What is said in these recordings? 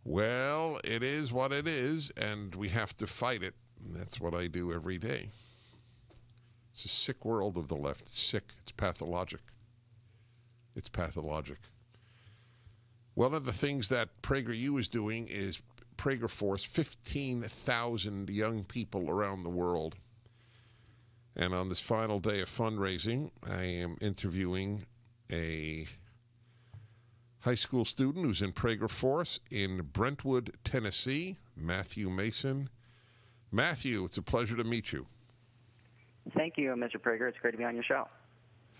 Well, it is what it is, and we have to fight it. And that's what I do every day. It's a sick world of the left. It's sick. It's pathologic. It's pathologic. One of the things that PragerU is doing is Prager Force 15,000 young people around the world. And on this final day of fundraising, I am interviewing a high school student who's in Prager Force in Brentwood, Tennessee, Matthew Mason. Matthew, it's a pleasure to meet you. Thank you, Mr. Prager. It's great to be on your show.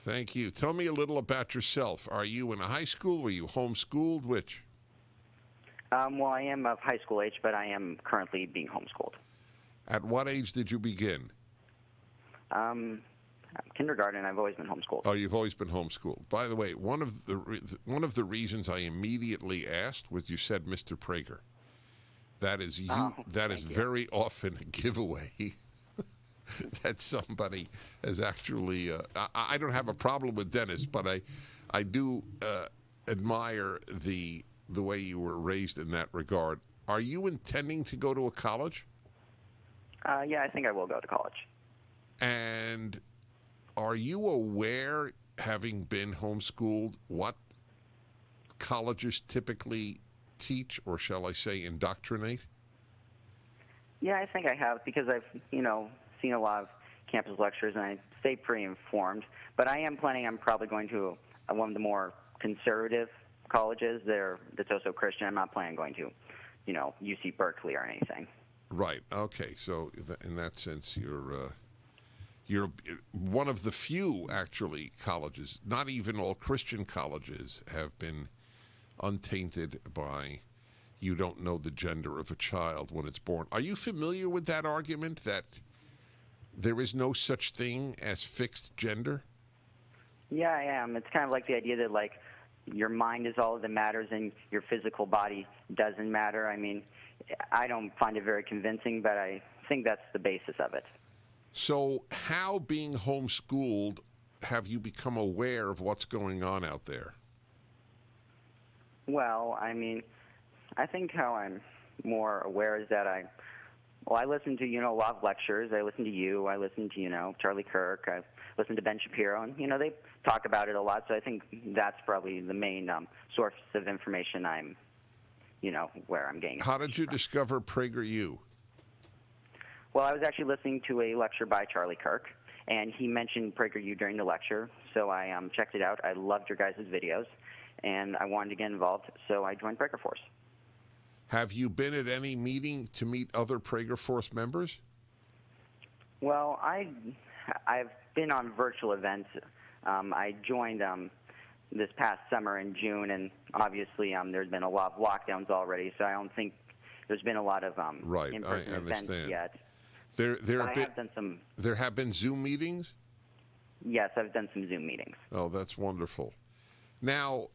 Thank you. Tell me a little about yourself. Are you in a high school? Were you homeschooled? Which? Well, I am of high school age, but I am currently being homeschooled. At what age did you begin? Kindergarten. I've always been homeschooled. Oh, you've always been homeschooled. By the way, one of the reasons I immediately asked was you said Mr. Prager. That is you. That is very often a giveaway that somebody has actually. I don't have a problem with Dennis, but I do admire the way you were raised in that regard. Are you intending to go to a college? Yeah, I think I will go to college. And are you aware, having been homeschooled, what colleges typically teach, or shall I say indoctrinate? Yeah, I think I have, because I've, seen a lot of campus lectures, and I stay pretty informed. But I am planning on probably going to one of the more conservative colleges that's also Christian. I'm not planning on going to, UC Berkeley or anything. Right. Okay. So in that sense, you're one of the few, actually, colleges. Not even all Christian colleges have been untainted by you don't know the gender of a child when it's born. Are you familiar with that argument that there is no such thing as fixed gender? Yeah, I am. It's kind of like the idea that, like, your mind is all that matters and your physical body doesn't matter. I mean, I don't find it very convincing, but I think that's the basis of it. So how, being homeschooled, have you become aware of what's going on out there? Well, I mean, I think how I'm more aware is that I listen to, a lot of lectures. I listen to you. I listen to, Charlie Kirk. I listen to Ben Shapiro. And, they talk about it a lot. So I think that's probably the main source of information I'm, where I'm getting. How did you discover PragerU? Well, I was actually listening to a lecture by Charlie Kirk, and he mentioned PragerU during the lecture. So I checked it out. I loved your guys' videos, and I wanted to get involved. So I joined Prager Force. Have you been at any meeting to meet other Prager Force members? Well, I've been on virtual events. I joined this past summer in June, and obviously there's been a lot of lockdowns already, so I don't think there's been a lot of in-person events yet. There have been Zoom meetings? Yes, I've done some Zoom meetings. Oh, that's wonderful. Now,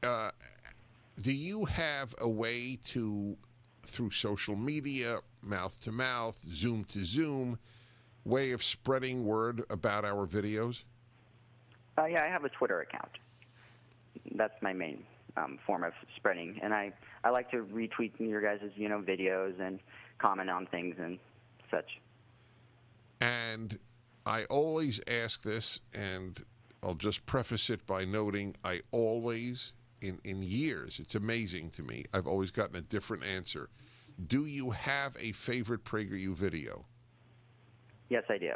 do you have a way to, through social media, mouth to mouth, Zoom to Zoom, way of spreading word about our videos? Yeah, I have a Twitter account. That's my main form of spreading, and I like to retweet your guys' videos and comment on things and such. And I always ask this, and I'll just preface it by noting I always, in years, it's amazing to me, I've always gotten a different answer. Do you have a favorite PragerU video? Yes, I do.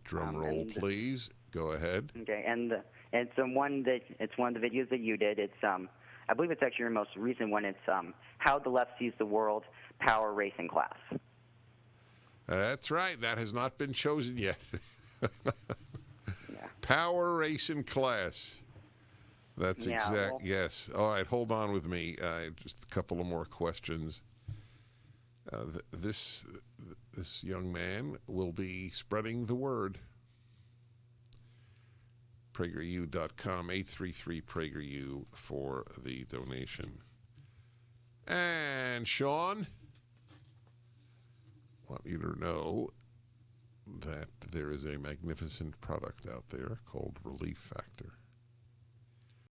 Drum roll, please. Go ahead. Okay, and it's one of the videos that you did. It's I believe it's actually your most recent one. It's How the Left Sees the World, Power, Race, and Class. That's right. That has not been chosen yet. Yeah. Power, Race, and Class. That's exact. Well, yes. All right. Hold on with me. Just a couple of more questions. This young man will be spreading the word. PragerU.com, 833-PragerU for the donation. And Sean, I want you to know that there is a magnificent product out there called Relief Factor.